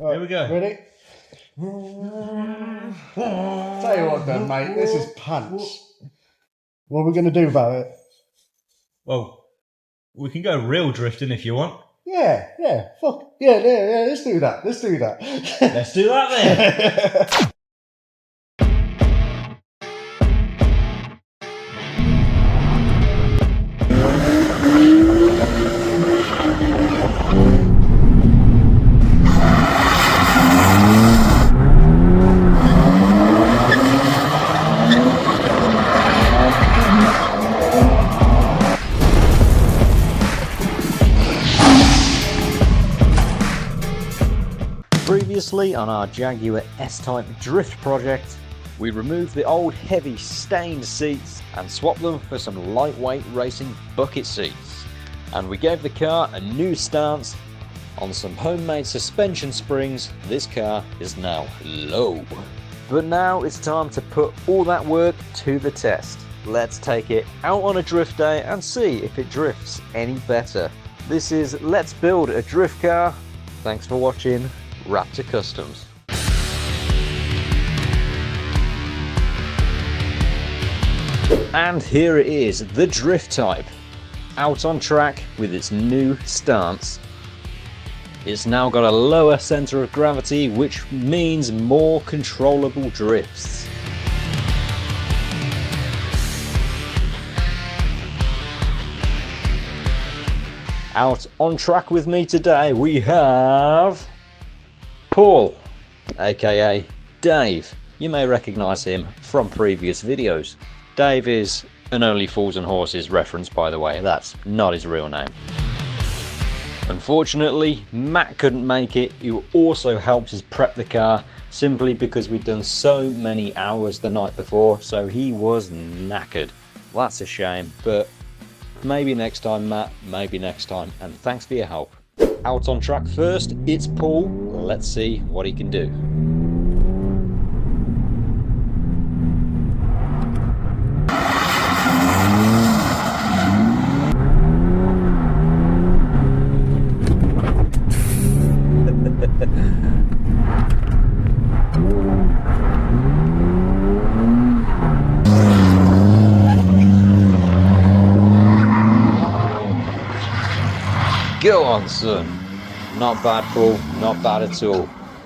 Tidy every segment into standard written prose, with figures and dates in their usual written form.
Right, here we go. Ready? Tell you what then, mate, this is pants. What are we going to do about it? Well, we can go real drifting if you want. Yeah, fuck. Yeah, let's do that. Let's do that then. Previously on our Jaguar S-Type drift project, we removed the old heavy stained seats and swapped them for some lightweight racing bucket seats. And we gave the car a new stance. On some homemade suspension springs, this car is now low. But now it's time to put all that work to the test. Let's take it out on a drift day and see if it drifts any better. This is Let's Build a Drift Car. Thanks for watching Raptor Customs. And here it is, the drift type, out on track with its new stance. It's now got a lower center of gravity, which means more controllable drifts. Out on track with me today we have Paul, aka Dave. You may recognise him from previous videos. Dave is an Only Fools and Horses reference, by the way. That's not his real name. Unfortunately, Matt couldn't make it, who also helped us prep the car, simply because we'd done so many hours the night before, so he was knackered. Well, that's a shame, but maybe next time, Matt, maybe next time, and thanks for your help. Out on track first, it's Paul. Let's see what he can do. Go on, son. Not bad, Paul. Not bad at all.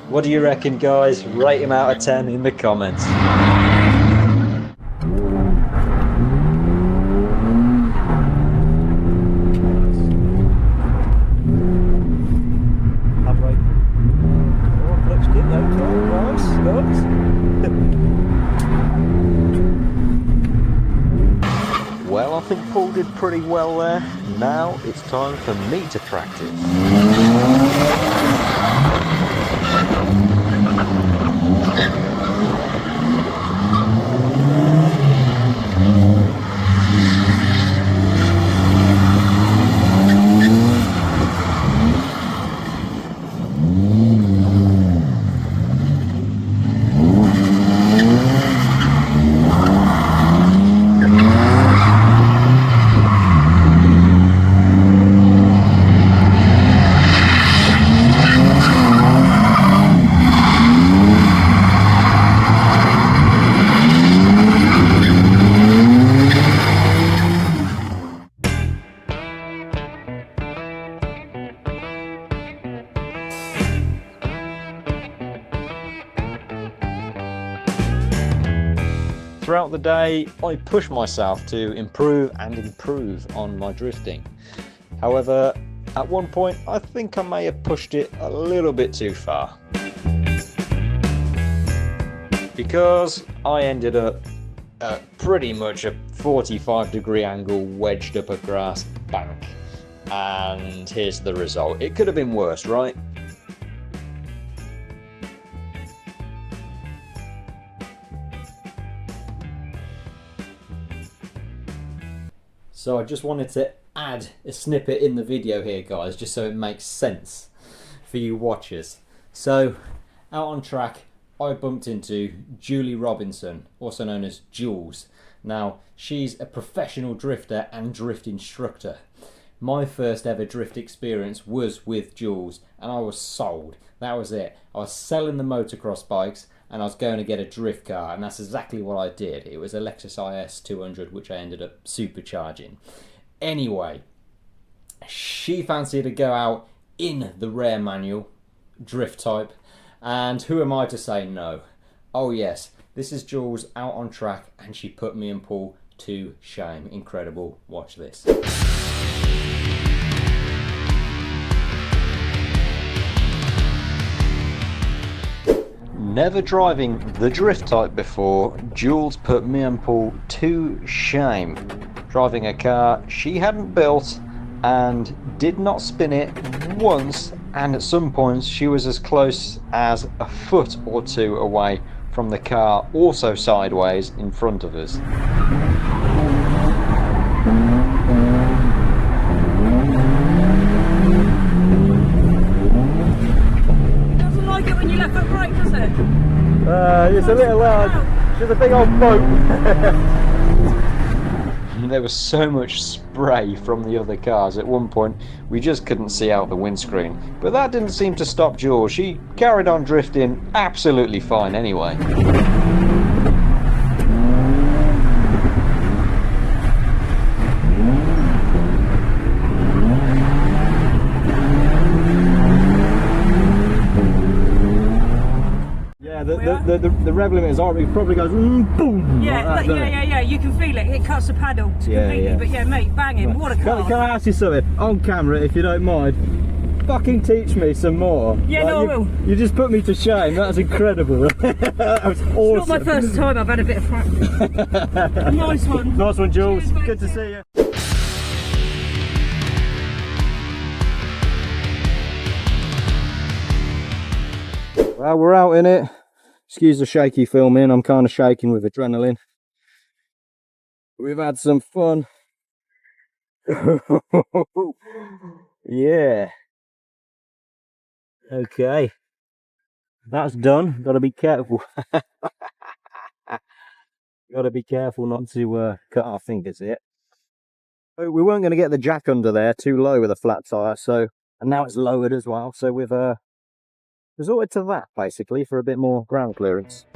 What do you reckon, guys? Rate him out of 10 in the comments. Well, I think Paul did pretty well there. Now it's time for me to practice. Throughout the day, I push myself to improve on my drifting. However, at one point, I think I may have pushed it a little bit too far. Because I ended up at pretty much a 45-degree angle wedged up a grass bank. And here's the result. It could have been worse, right? So I just wanted to add a snippet in the video here, guys, just so it makes sense for you watchers. So, out on track, I bumped into Julie Robinson, also known as Jules. Now, she's a professional drifter and drift instructor. my first ever drift experience was with Jules, and I was sold. That was it. I was selling the motocross bikes and I was going to get a drift car, and that's exactly what I did. It was a Lexus IS 200, which I ended up supercharging. Anyway, she fancied to go out in the rare manual drift type, and who am I to say no? Oh yes, this is Jules out on track, and she put me and Paul to shame. Incredible. Watch this. Never driving the drift type before, Jules put me and Paul to shame. Driving a car she hadn't built and did not spin it once, and at some points she was as close as a foot or two away from the car, also sideways in front of us. Doesn't like it when you left foot brake, does it? It's a little loud. She's a big old boat. There was so much spray from the other cars. At one point we just couldn't see out the windscreen, but that didn't seem to stop Jules. She carried on drifting absolutely fine anyway. The rev limiters are, it probably goes boom. Yeah, like that, yeah. You can feel it. It cuts the pedal completely. yeah. But yeah, mate, banging. What a car. Can I ask you something on camera, if you don't mind? Fucking teach me some more. Yeah, no, I will. You just put me to shame. That's incredible. That was awesome. It's not my first time I've had a bit of practice. Nice one. Nice one, Jules. Cheers, mate. Good to see you. Well, we're out in it. Excuse the shaky filming, I'm kind of shaking with adrenaline. We've had some fun. Yeah. Okay. That's done. Got to be careful. Got to be careful not to cut our fingers here. We weren't going to get the jack under there too low with a flat tyre, so, and now it's lowered as well, so we've resorted to that basically for a bit more ground clearance.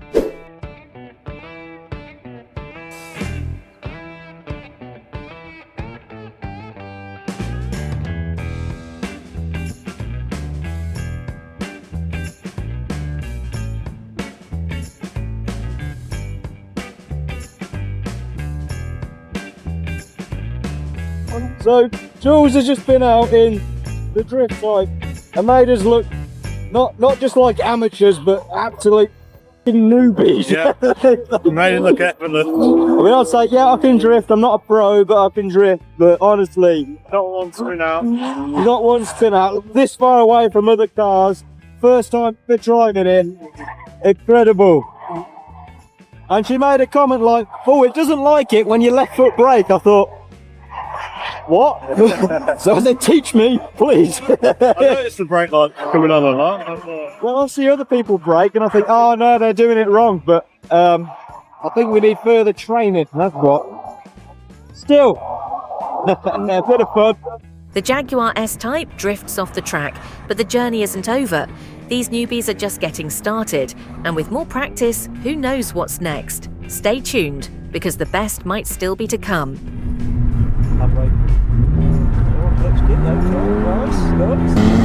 So Jules has just been out in the drift type and made us look not just like amateurs, but absolute newbies. Yeah, made it look effortless. I mean, I'd say, yeah, I can drift. I'm not a pro, but I can drift. But honestly, Not one spin out. not one spin out. This far away from other cars. First time for driving it. Incredible. And she made a comment like, "Oh, it doesn't like it when you left foot brake." I thought, what? So I said, teach me, please. I noticed the brake light coming on a lot. Well, I see other people brake and I think, oh no, they're doing it wrong. But I think we need further training. That's what. Still, a bit of fun. The Jaguar S-Type drifts off the track, but the journey isn't over. These newbies are just getting started, and with more practice, who knows what's next? Stay tuned, because the best might still be to come. Looks good though, nice.